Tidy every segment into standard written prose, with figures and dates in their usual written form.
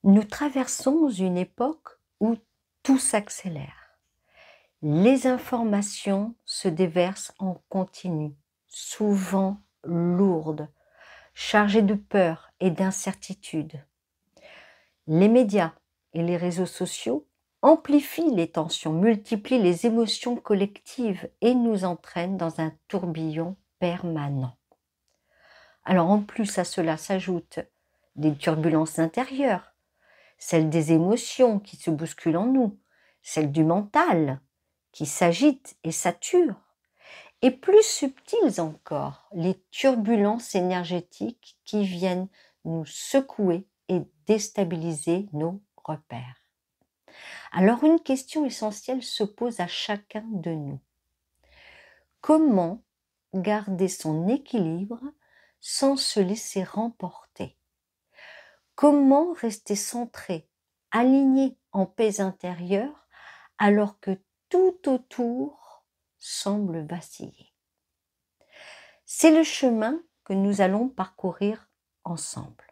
Nous traversons une époque où tout s'accélère. Les informations se déversent en continu, souvent lourdes, chargées de peur et d'incertitude. Les médias et les réseaux sociaux amplifient les tensions, multiplient les émotions collectives et nous entraînent dans un tourbillon permanent. Alors en plus à cela s'ajoutent des turbulences intérieures, celle des émotions qui se bousculent en nous, celle du mental qui s'agite et sature, et plus subtiles encore, les turbulences énergétiques qui viennent nous secouer et déstabiliser nos repères. Alors une question essentielle se pose à chacun de nous. Comment garder son équilibre sans se laisser remporter? Comment rester centré, aligné en paix intérieure alors que tout autour semble vaciller? C'est le chemin que nous allons parcourir ensemble.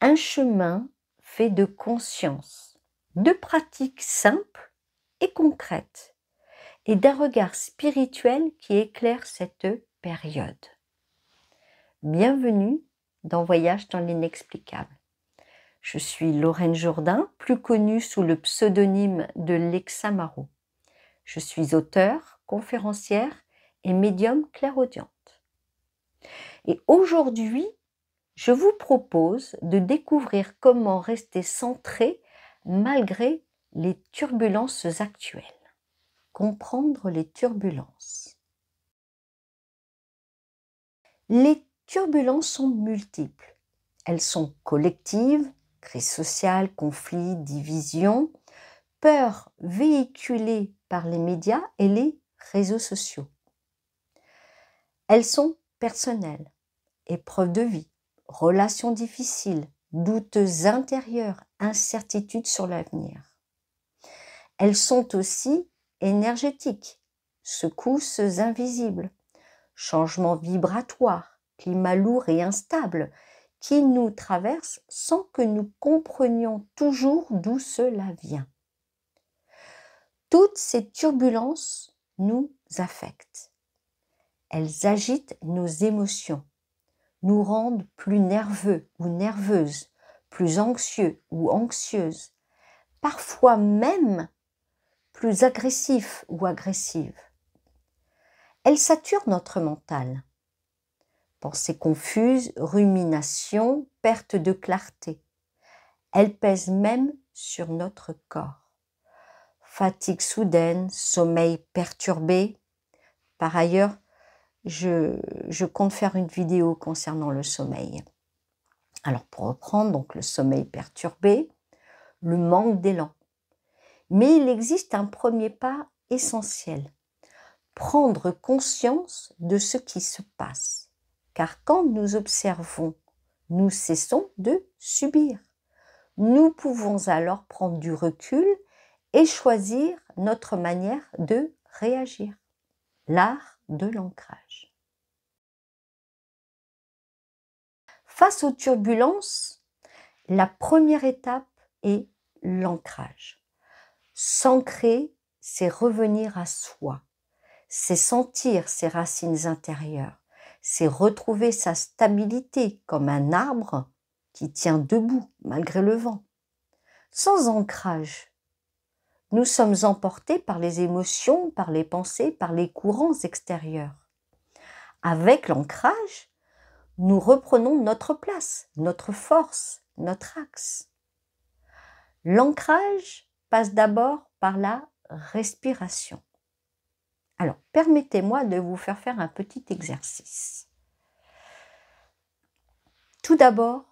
Un chemin fait de conscience, de pratiques simples et concrètes et d'un regard spirituel qui éclaire cette période. Bienvenue dans Voyage dans l'inexplicable. Je suis Lorraine Jourdain, plus connue sous le pseudonyme de Lexa Marot. Je suis auteure, conférencière et médium clairaudiente. Et aujourd'hui, je vous propose de découvrir comment rester centré malgré les turbulences actuelles. Comprendre les turbulences. Les turbulences sont multiples. Elles sont collectives, crise sociale, conflits, divisions, peur véhiculée par les médias et les réseaux sociaux. Elles sont personnelles, épreuves de vie, relations difficiles, doutes intérieurs, incertitudes sur l'avenir. Elles sont aussi énergétiques, secousses invisibles, changements vibratoires, climat lourd et instable qui nous traversent sans que nous comprenions toujours d'où cela vient. Toutes ces turbulences nous affectent. Elles agitent nos émotions, nous rendent plus nerveux ou nerveuses, plus anxieux ou anxieuses, parfois même plus agressifs ou agressives. Elles saturent notre mental. Pensées confuses, ruminations, perte de clarté. Elles pèsent même sur notre corps. Fatigue soudaine, sommeil perturbé. Par ailleurs, je compte faire une vidéo concernant le sommeil. Alors pour reprendre, donc le sommeil perturbé, le manque d'élan. Mais il existe un premier pas essentiel. Prendre conscience de ce qui se passe. Car quand nous observons, nous cessons de subir. Nous pouvons alors prendre du recul et choisir notre manière de réagir. L'art de l'ancrage. Face aux turbulences, la première étape est l'ancrage. S'ancrer, c'est revenir à soi, c'est sentir ses racines intérieures, c'est retrouver sa stabilité comme un arbre qui tient debout malgré le vent. Sans ancrage, nous sommes emportés par les émotions, par les pensées, par les courants extérieurs. Avec l'ancrage, nous reprenons notre place, notre force, notre axe. L'ancrage passe d'abord par la respiration. Alors, permettez-moi de vous faire un petit exercice. Tout d'abord,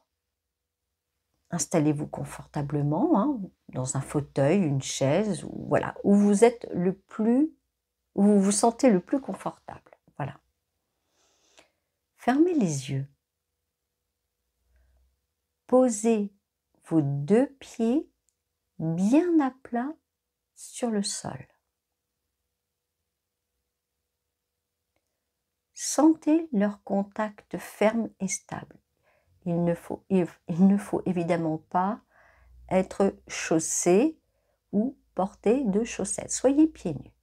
installez-vous confortablement, dans un fauteuil, une chaise, ou voilà, où vous êtes où vous vous sentez le plus confortable. Voilà. Fermez les yeux. Posez vos deux pieds bien à plat sur le sol. Sentez leur contact ferme et stable. il ne faut évidemment pas être chaussé ou porter de chaussettes. Soyez pieds nus.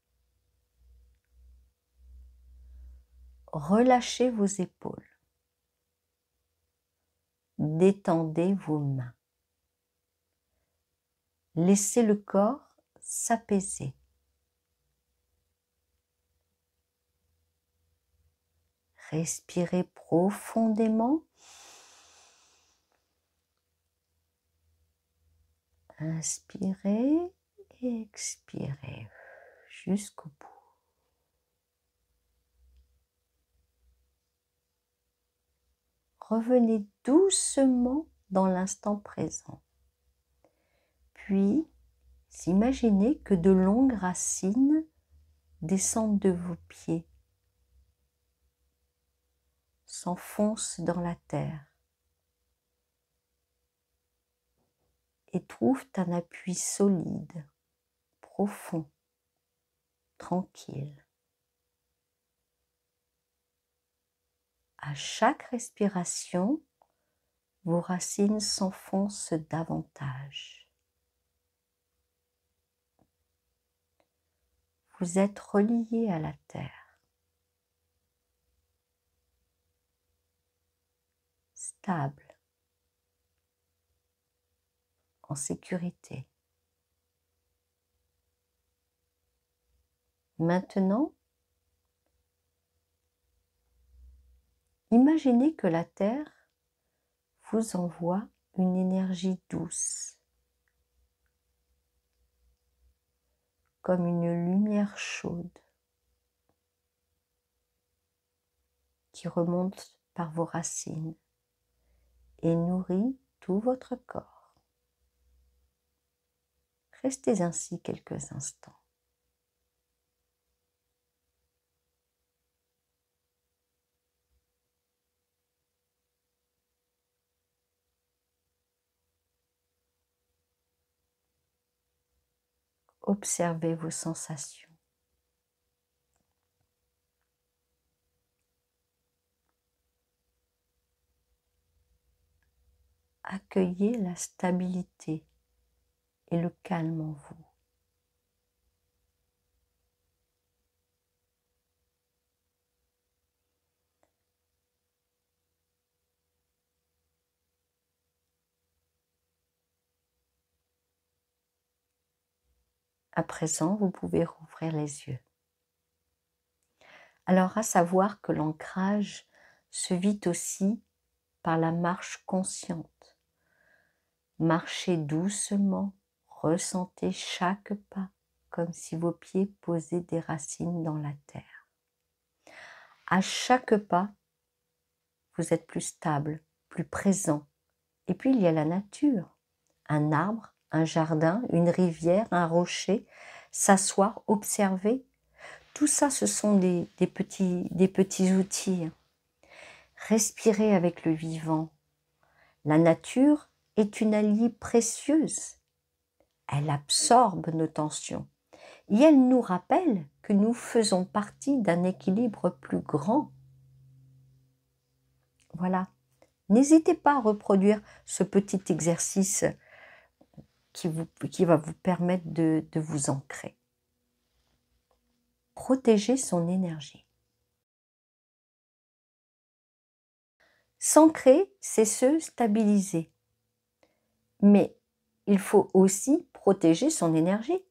Relâchez vos épaules. Détendez vos mains. Laissez le corps s'apaiser. Respirez profondément. Inspirez et expirez jusqu'au bout. Revenez doucement dans l'instant présent. Puis, imaginez que de longues racines descendent de vos pieds, s'enfoncent dans la terre et trouvent un appui solide, profond, tranquille. À chaque respiration, vos racines s'enfoncent davantage. Vous êtes relié à la terre, stable, en sécurité. Maintenant, imaginez que la terre vous envoie une énergie douce, comme une lumière chaude qui remonte par vos racines et nourrit tout votre corps. Restez ainsi quelques instants. Observez vos sensations. Accueillez la stabilité et le calme en vous. À présent, vous pouvez rouvrir les yeux. Alors, à savoir que l'ancrage se vit aussi par la marche consciente. Marchez doucement, ressentez chaque pas comme si vos pieds posaient des racines dans la terre. À chaque pas, vous êtes plus stable, plus présent. Et puis il y a la nature, un arbre, un jardin, une rivière, un rocher, s'asseoir, observer. Tout ça, ce sont des petits outils. Respirez avec le vivant. La nature est une alliée précieuse. Elle absorbe nos tensions et elle nous rappelle que nous faisons partie d'un équilibre plus grand. Voilà. N'hésitez pas à reproduire ce petit exercice qui va vous permettre de vous ancrer. Protéger son énergie. S'ancrer, c'est se stabiliser. Mais il faut aussi protéger son énergie.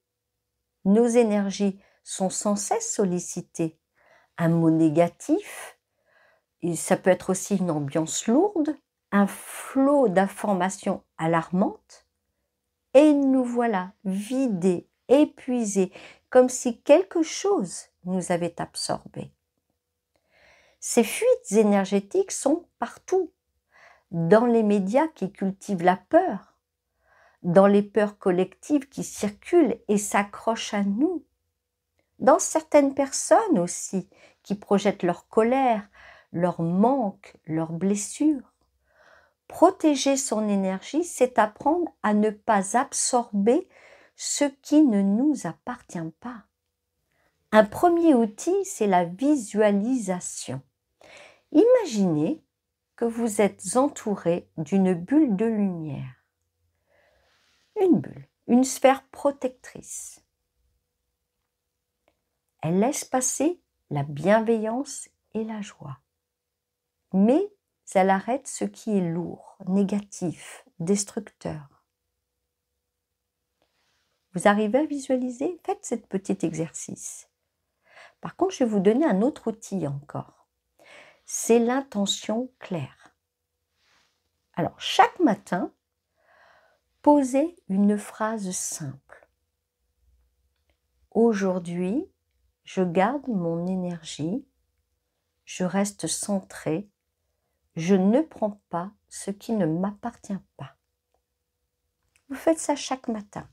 Nos énergies sont sans cesse sollicitées. Un mot négatif, et ça peut être aussi une ambiance lourde, un flot d'informations alarmantes, et nous voilà vidés, épuisés, comme si quelque chose nous avait absorbés. Ces fuites énergétiques sont partout, dans les médias qui cultivent la peur, dans les peurs collectives qui circulent et s'accrochent à nous, dans certaines personnes aussi qui projettent leur colère, leur manque, leurs blessures. Protéger son énergie, c'est apprendre à ne pas absorber ce qui ne nous appartient pas. Un premier outil, c'est la visualisation. Imaginez que vous êtes entouré d'une bulle de lumière. Une bulle, une sphère protectrice. Elle laisse passer la bienveillance et la joie. Mais elle arrête ce qui est lourd, négatif, destructeur. Vous arrivez à visualiser? Faites ce petit exercice. Par contre, je vais vous donner un autre outil encore. C'est l'intention claire. Alors, chaque matin, posez une phrase simple. Aujourd'hui, je garde mon énergie, je reste centré, je ne prends pas ce qui ne m'appartient pas. Vous faites ça chaque matin,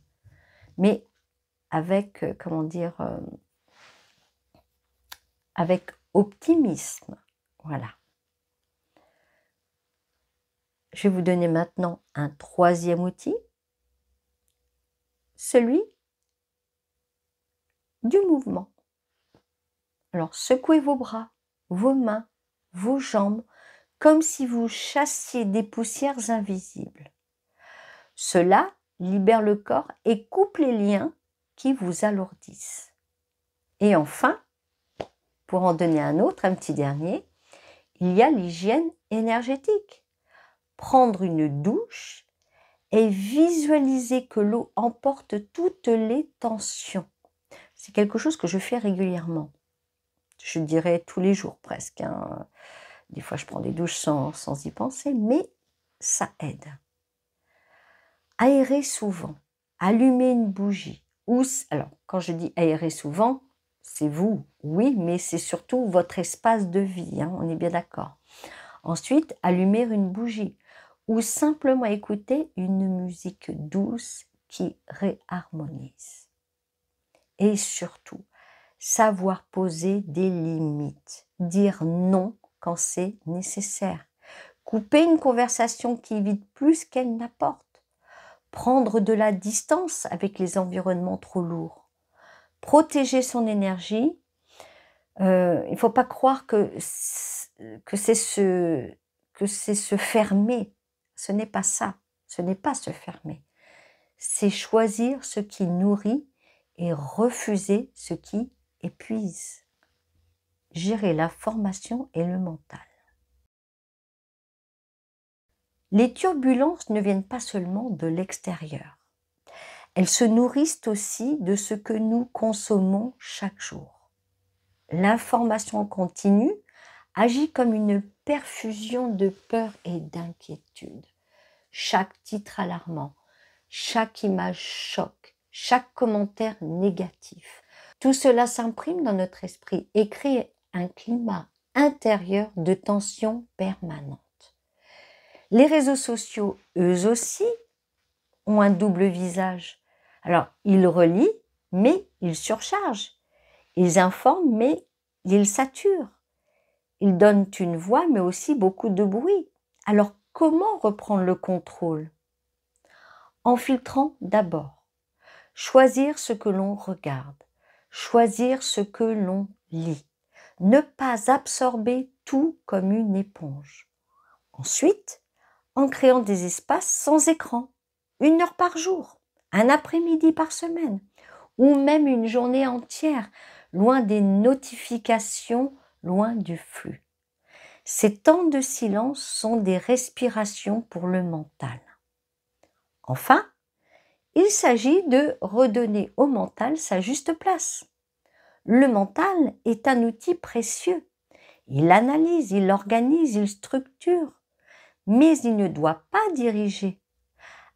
mais avec, avec optimisme. Voilà. Je vais vous donner maintenant un troisième outil, celui du mouvement. Alors, secouez vos bras, vos mains, vos jambes, comme si vous chassiez des poussières invisibles. Cela libère le corps et coupe les liens qui vous alourdissent. Et enfin, pour en donner un autre, un petit dernier, il y a l'hygiène énergétique. Prendre une douche et visualiser que l'eau emporte toutes les tensions. C'est quelque chose que je fais régulièrement. Je dirais tous les jours presque. Des fois, je prends des douches sans y penser, mais ça aide. Aérer souvent, allumer une bougie. Alors, quand je dis aérer souvent, c'est vous, oui, mais c'est surtout votre espace de vie, on est bien d'accord. Ensuite, allumer une bougie ou simplement écouter une musique douce qui réharmonise. Et surtout, savoir poser des limites, dire non quand c'est nécessaire, couper une conversation qui vide plus qu'elle n'apporte, prendre de la distance avec les environnements trop lourds, protéger son énergie. Il ne faut pas croire que c'est se fermer. Ce n'est pas ça, ce n'est pas se fermer. C'est choisir ce qui nourrit et refuser ce qui épuise. Gérer la formation et le mental. Les turbulences ne viennent pas seulement de l'extérieur. Elles se nourrissent aussi de ce que nous consommons chaque jour. L'information continue agit comme une perfusion de peur et d'inquiétude. Chaque titre alarmant, chaque image choc, chaque commentaire négatif, tout cela s'imprime dans notre esprit et crée un climat intérieur de tension permanente. Les réseaux sociaux, eux aussi, ont un double visage. Alors, ils relient, mais ils surchargent. Ils informent, mais ils saturent. Ils donnent une voix, mais aussi beaucoup de bruit. Alors, comment reprendre le contrôle? En filtrant d'abord. Choisir ce que l'on regarde. Choisir ce que l'on lit. Ne pas absorber tout comme une éponge. Ensuite, en créant des espaces sans écran, 1 heure par jour, un après-midi par semaine, ou même une journée entière, loin des notifications, loin du flux. Ces temps de silence sont des respirations pour le mental. Enfin, il s'agit de redonner au mental sa juste place. Le mental est un outil précieux. Il analyse, il organise, il structure, mais il ne doit pas diriger.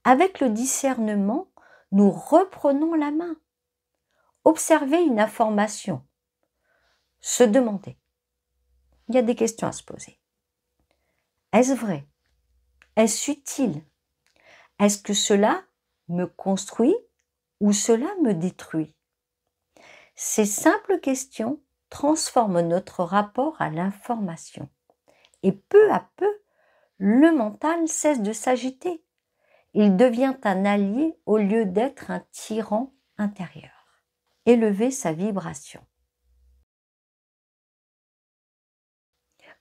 Avec le discernement, nous reprenons la main. Observer une information, se demander. Il y a des questions à se poser. Est-ce vrai? Est-ce utile? Est-ce que cela me construit ou cela me détruit? Ces simples questions transforment notre rapport à l'information. Et peu à peu, le mental cesse de s'agiter. Il devient un allié au lieu d'être un tyran intérieur. Élever sa vibration.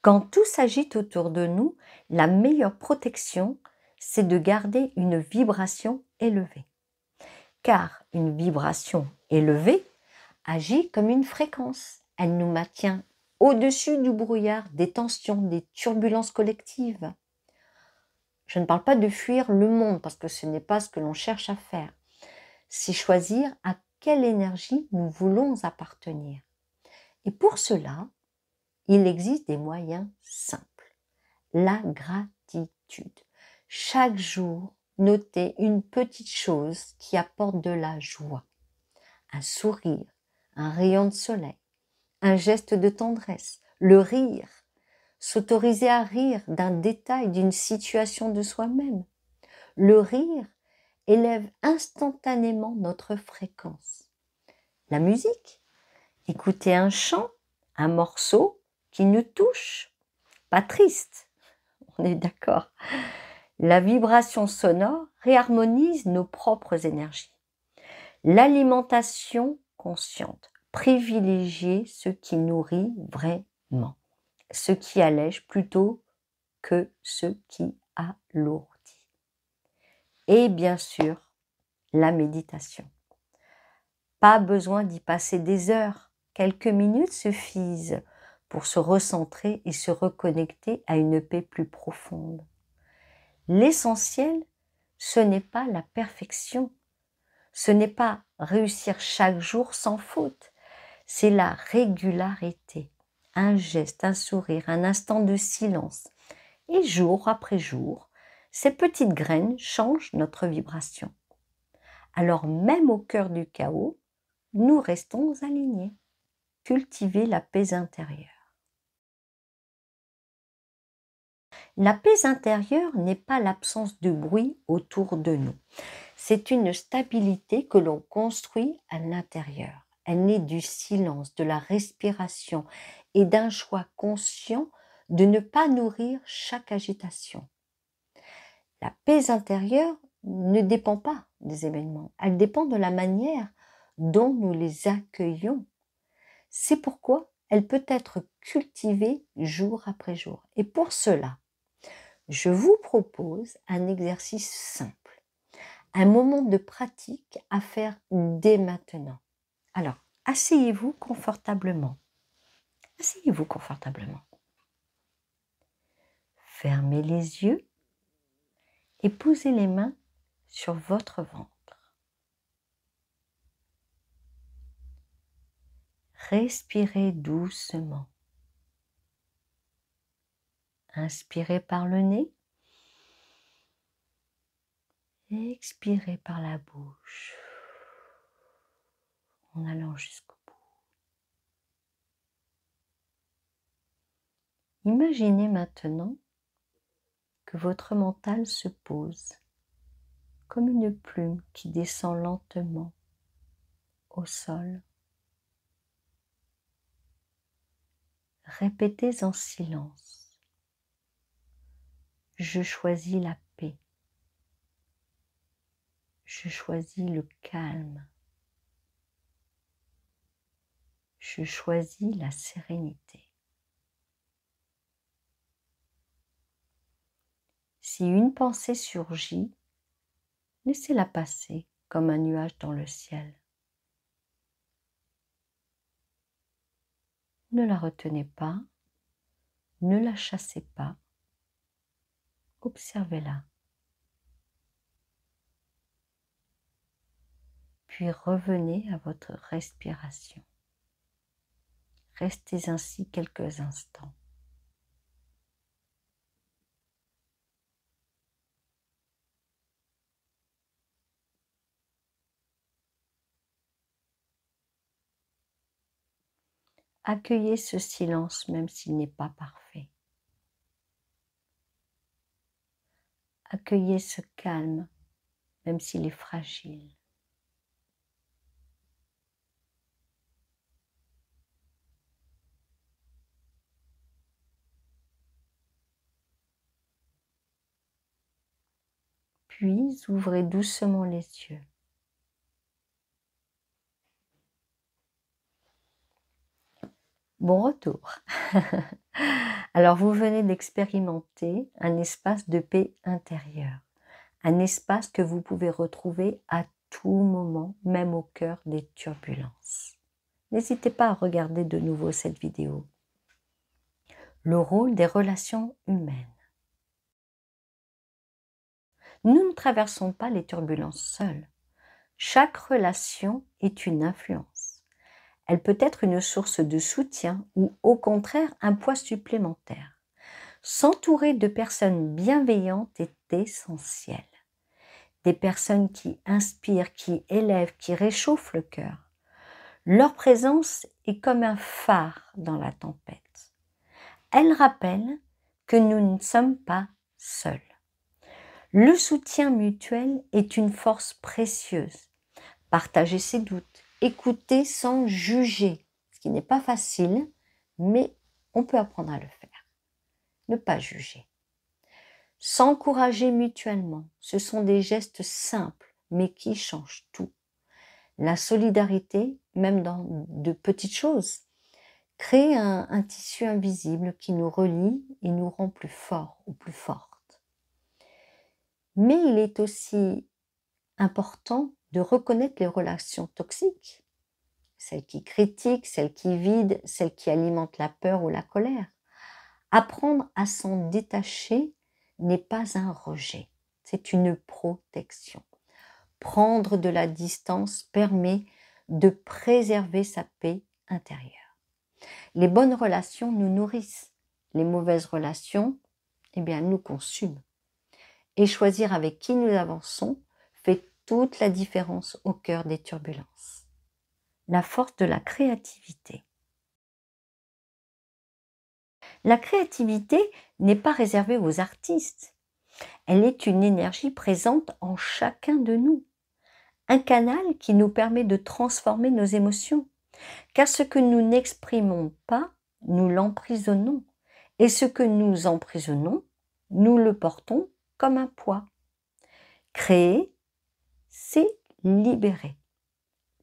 Quand tout s'agite autour de nous, la meilleure protection, c'est de garder une vibration élevée. Car une vibration élevée agit comme une fréquence. Elle nous maintient au-dessus du brouillard, des tensions, des turbulences collectives. Je ne parle pas de fuir le monde, parce que ce n'est pas ce que l'on cherche à faire. C'est choisir à quelle énergie nous voulons appartenir. Et pour cela, il existe des moyens simples. La gratitude. Chaque jour, notez une petite chose qui apporte de la joie. Un sourire, un rayon de soleil, un geste de tendresse, le rire. S'autoriser à rire d'un détail, d'une situation de soi-même. Le rire élève instantanément notre fréquence. La musique, écouter un chant, un morceau qui nous touche, pas triste, on est d'accord. La vibration sonore réharmonise nos propres énergies. L'alimentation consciente, privilégier ce qui nourrit vraiment, ce qui allège plutôt que ce qui alourdit. Et bien sûr, la méditation. Pas besoin d'y passer des heures, quelques minutes suffisent pour se recentrer et se reconnecter à une paix plus profonde. L'essentiel, ce n'est pas la perfection, ce n'est pas réussir chaque jour sans faute, c'est la régularité, un geste, un sourire, un instant de silence. Et jour après jour, ces petites graines changent notre vibration. Alors même au cœur du chaos, nous restons alignés. Cultiver la paix intérieure. La paix intérieure n'est pas l'absence de bruit autour de nous. C'est une stabilité que l'on construit à l'intérieur. Elle naît du silence, de la respiration et d'un choix conscient de ne pas nourrir chaque agitation. La paix intérieure ne dépend pas des événements, elle dépend de la manière dont nous les accueillons. C'est pourquoi elle peut être cultivée jour après jour. Et pour cela, je vous propose un exercice simple, un moment de pratique à faire dès maintenant. Alors, asseyez-vous confortablement. Asseyez-vous confortablement. Fermez les yeux et posez les mains sur votre ventre. Respirez doucement. Inspirez par le nez. Expirez par la bouche en allant jusqu'au bout. Imaginez maintenant que votre mental se pose comme une plume qui descend lentement au sol. Répétez en silence. Je choisis la paix. Je choisis le calme. Je choisis la sérénité. Si une pensée surgit, laissez-la passer comme un nuage dans le ciel. Ne la retenez pas, ne la chassez pas, observez-la. Puis revenez à votre respiration. Restez ainsi quelques instants. Accueillez ce silence même s'il n'est pas parfait. Accueillez ce calme même s'il est fragile. Puis ouvrez doucement les yeux. Bon retour. Alors vous venez d'expérimenter un espace de paix intérieure, un espace que vous pouvez retrouver à tout moment, même au cœur des turbulences. N'hésitez pas à regarder de nouveau cette vidéo. Le rôle des relations humaines. Nous ne traversons pas les turbulences seuls. Chaque relation est une influence. Elle peut être une source de soutien ou au contraire un poids supplémentaire. S'entourer de personnes bienveillantes est essentiel. Des personnes qui inspirent, qui élèvent, qui réchauffent le cœur. Leur présence est comme un phare dans la tempête. Elle rappelle que nous ne sommes pas seuls. Le soutien mutuel est une force précieuse. Partager ses doutes, écouter sans juger, ce qui n'est pas facile, mais on peut apprendre à le faire. Ne pas juger. S'encourager mutuellement, ce sont des gestes simples, mais qui changent tout. La solidarité, même dans de petites choses, crée un tissu invisible qui nous relie et nous rend plus forts ou plus fortes. Mais il est aussi important de reconnaître les relations toxiques, celles qui critiquent, celles qui vident, celles qui alimentent la peur ou la colère. Apprendre à s'en détacher n'est pas un rejet, c'est une protection. Prendre de la distance permet de préserver sa paix intérieure. Les bonnes relations nous nourrissent, les mauvaises relations, eh bien, nous consument. Et choisir avec qui nous avançons fait toute la différence au cœur des turbulences. La force de la créativité. La créativité n'est pas réservée aux artistes. Elle est une énergie présente en chacun de nous. Un canal qui nous permet de transformer nos émotions. Car ce que nous n'exprimons pas, nous l'emprisonnons. Et ce que nous emprisonnons, nous le portons comme un poids. Créer, c'est libérer.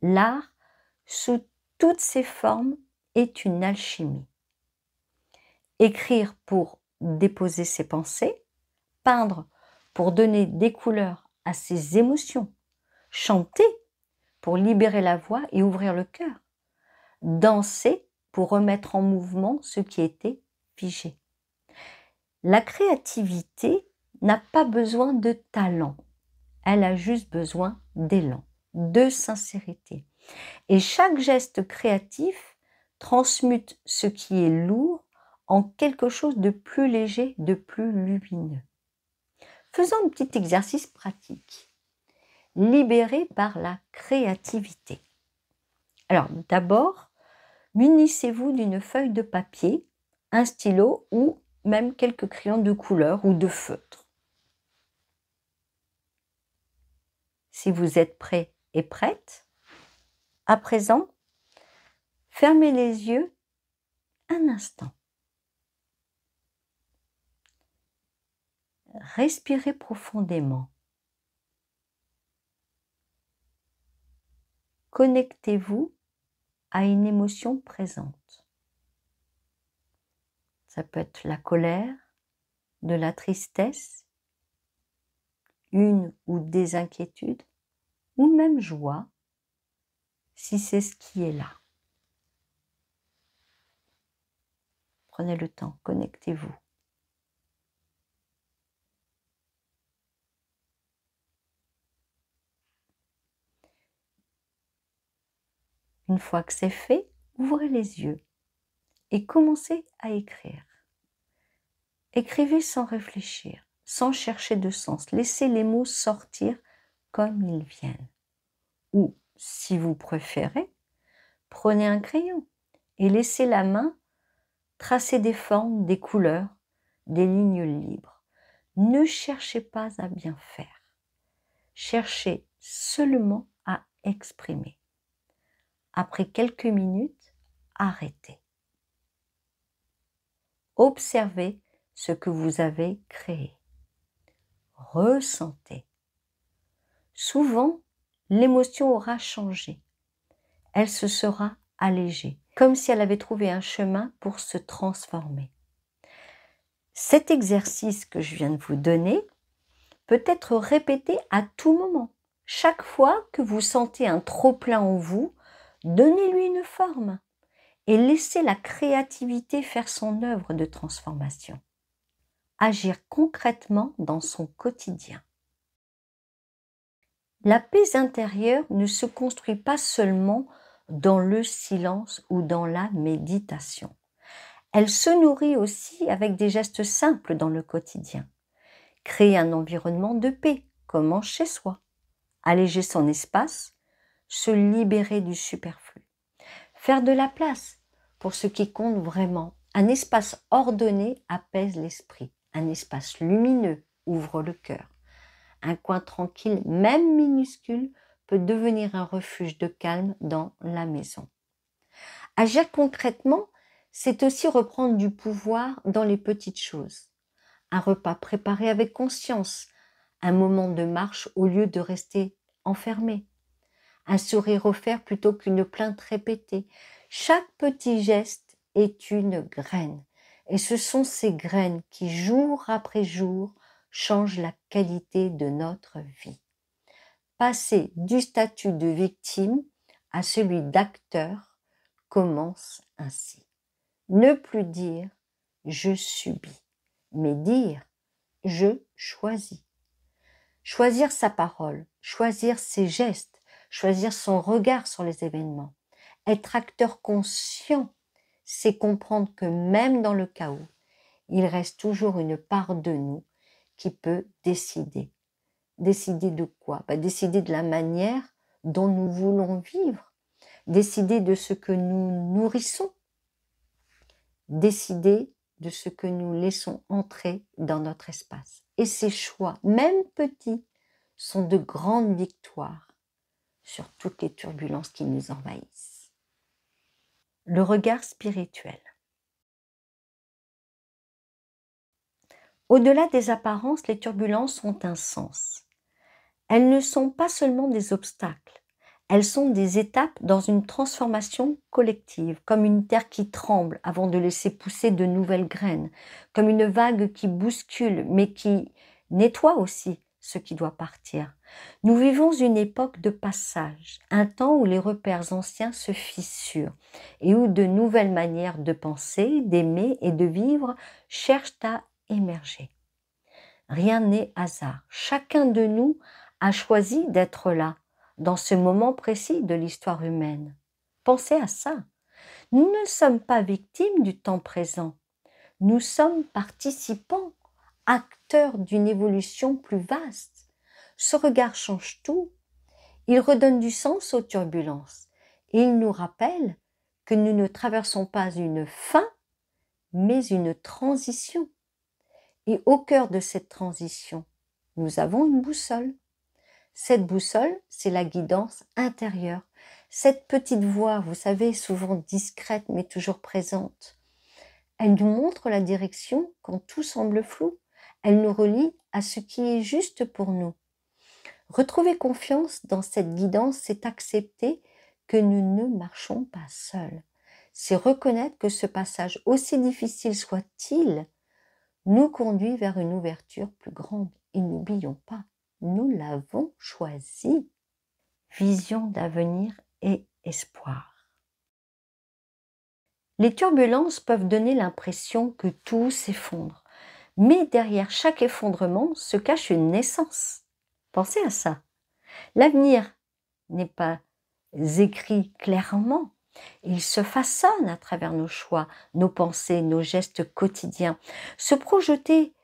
L'art, sous toutes ses formes, est une alchimie. Écrire pour déposer ses pensées, peindre pour donner des couleurs à ses émotions, chanter pour libérer la voix et ouvrir le cœur, danser pour remettre en mouvement ce qui était figé. La créativité n'a pas besoin de talent, elle a juste besoin d'élan, de sincérité. Et chaque geste créatif transmute ce qui est lourd en quelque chose de plus léger, de plus lumineux. Faisons un petit exercice pratique. Libéré par la créativité. Alors d'abord, munissez-vous d'une feuille de papier, un stylo ou même quelques crayons de couleur ou de feutre. Si vous êtes prêt et prête, à présent, fermez les yeux un instant. Respirez profondément. Connectez-vous à une émotion présente. Ça peut être la colère, de la tristesse, une ou des inquiétudes, ou même joie, si c'est ce qui est là. Prenez le temps, connectez-vous. Une fois que c'est fait, ouvrez les yeux et commencez à écrire. Écrivez sans réfléchir, sans chercher de sens. Laissez les mots sortir comme ils viennent. Ou, si vous préférez, prenez un crayon et laissez la main tracer des formes, des couleurs, des lignes libres. Ne cherchez pas à bien faire. Cherchez seulement à exprimer. Après quelques minutes, arrêtez. Observez ce que vous avez créé. Ressentez. Souvent, l'émotion aura changé. Elle se sera allégée. comme si elle avait trouvé un chemin pour se transformer. Cet exercice que je viens de vous donner peut être répété à tout moment. Chaque fois que vous sentez un trop-plein en vous, donnez-lui une forme et laissez la créativité faire son œuvre de transformation. Agir concrètement dans son quotidien. La paix intérieure ne se construit pas seulement dans le silence ou dans la méditation. Elle se nourrit aussi avec des gestes simples dans le quotidien. Créer un environnement de paix, comme chez soi. Alléger son espace, se libérer du superflu. Faire de la place pour ce qui compte vraiment. Un espace ordonné apaise l'esprit. Un espace lumineux ouvre le cœur. Un coin tranquille, même minuscule, peut devenir un refuge de calme dans la maison. Agir concrètement, c'est aussi reprendre du pouvoir dans les petites choses. Un repas préparé avec conscience, un moment de marche au lieu de rester enfermé, un sourire offert plutôt qu'une plainte répétée. Chaque petit geste est une graine, et ce sont ces graines qui, jour après jour, changent la qualité de notre vie. Passer du statut de victime à celui d'acteur commence ainsi. Ne plus dire « je subis », mais dire « je choisis ». Choisir sa parole, choisir ses gestes, choisir son regard sur les événements. Être acteur conscient, c'est comprendre que même dans le chaos, il reste toujours une part de nous qui peut décider. Décider de quoi? Décider de la manière dont nous voulons vivre, décider de ce que nous nourrissons, décider de ce que nous laissons entrer dans notre espace. Et ces choix, même petits, sont de grandes victoires sur toutes les turbulences qui nous envahissent. Le regard spirituel. Au-delà des apparences, les turbulences ont un sens. Elles ne sont pas seulement des obstacles, elles sont des étapes dans une transformation collective, comme une terre qui tremble avant de laisser pousser de nouvelles graines, comme une vague qui bouscule mais qui nettoie aussi ce qui doit partir. Nous vivons une époque de passage, un temps où les repères anciens se fissurent et où de nouvelles manières de penser, d'aimer et de vivre cherchent à émerger. Rien n'est hasard. Chacun de nous a choisi d'être là, dans ce moment précis de l'histoire humaine. Pensez à ça. Nous ne sommes pas victimes du temps présent. Nous sommes participants, acteurs d'une évolution plus vaste. Ce regard change tout. Il redonne du sens aux turbulences. Et il nous rappelle que nous ne traversons pas une fin, mais une transition. Et au cœur de cette transition, nous avons une boussole. Cette boussole, c'est la guidance intérieure. Cette petite voix, vous savez, souvent discrète mais toujours présente. Elle nous montre la direction quand tout semble flou. Elle nous relie à ce qui est juste pour nous. Retrouver confiance dans cette guidance, c'est accepter que nous ne marchons pas seuls. C'est reconnaître que ce passage, aussi difficile soit-il, nous conduit vers une ouverture plus grande. Et n'oublions pas, nous l'avons choisi. Vision d'avenir et espoir. Les turbulences peuvent donner l'impression que tout s'effondre, mais derrière chaque effondrement se cache une naissance. Pensez à ça. L'avenir n'est pas écrit clairement. Il se façonne à travers nos choix, nos pensées, nos gestes quotidiens. Se projeter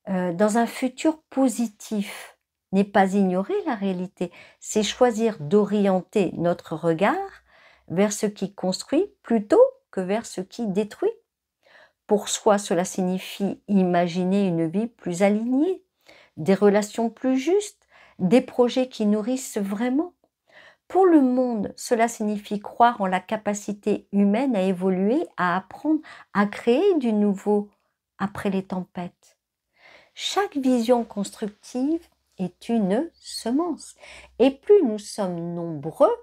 dans un futur positif n'est pas ignorer la réalité, c'est choisir d'orienter notre regard vers ce qui construit plutôt que vers ce qui détruit. Pour soi, cela signifie imaginer une vie plus alignée, des relations plus justes, des projets qui nourrissent vraiment. Pour le monde, cela signifie croire en la capacité humaine à évoluer, à apprendre, à créer du nouveau après les tempêtes. Chaque vision constructive est une semence. Et plus nous sommes nombreux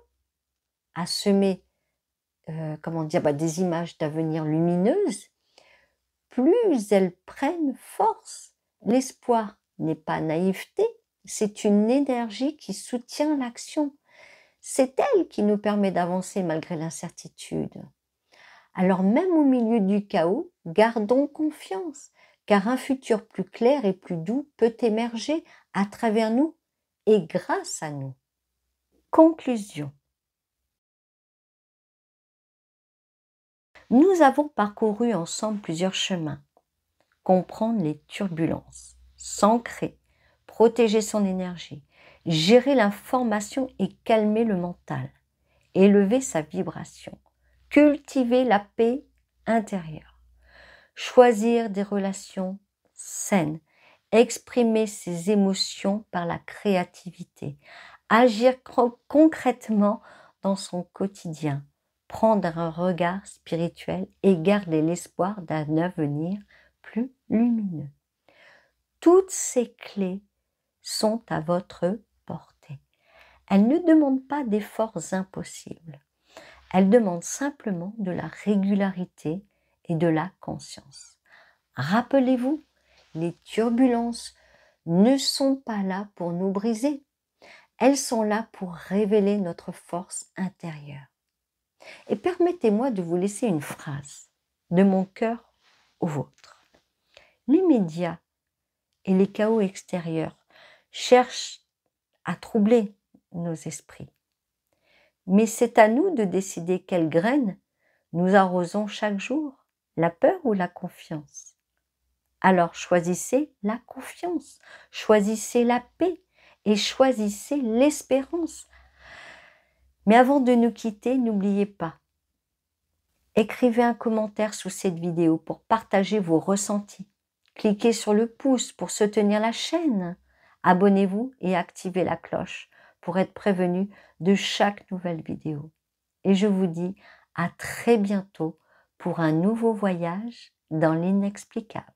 à semer comment dire, des images d'avenir lumineuses, plus elles prennent force. L'espoir n'est pas naïveté, c'est une énergie qui soutient l'action. C'est elle qui nous permet d'avancer malgré l'incertitude. Alors même au milieu du chaos, gardons confiance, car un futur plus clair et plus doux peut émerger à travers nous et grâce à nous. Conclusion. Nous avons parcouru ensemble plusieurs chemins. Comprendre les turbulences, s'ancrer, protéger son énergie, gérer l'information et calmer le mental, élever sa vibration, cultiver la paix intérieure, choisir des relations saines, exprimer ses émotions par la créativité, agir concrètement dans son quotidien, prendre un regard spirituel et garder l'espoir d'un avenir plus lumineux. Toutes ces clés sont à votre portée. Elles ne demandent pas d'efforts impossibles. Elles demandent simplement de la régularité et de la conscience. Rappelez-vous, les turbulences ne sont pas là pour nous briser. Elles sont là pour révéler notre force intérieure. Et permettez-moi de vous laisser une phrase, de mon cœur au vôtre. Les médias et les chaos extérieurs cherchent à troubler nos esprits. Mais c'est à nous de décider quelles graines nous arrosons chaque jour, la peur ou la confiance. Alors choisissez la confiance, choisissez la paix et choisissez l'espérance. Mais avant de nous quitter, n'oubliez pas, écrivez un commentaire sous cette vidéo pour partager vos ressentis. Cliquez sur le pouce pour soutenir la chaîne. Abonnez-vous et activez la cloche pour être prévenu de chaque nouvelle vidéo. Et je vous dis à très bientôt pour un nouveau voyage dans l'inexplicable.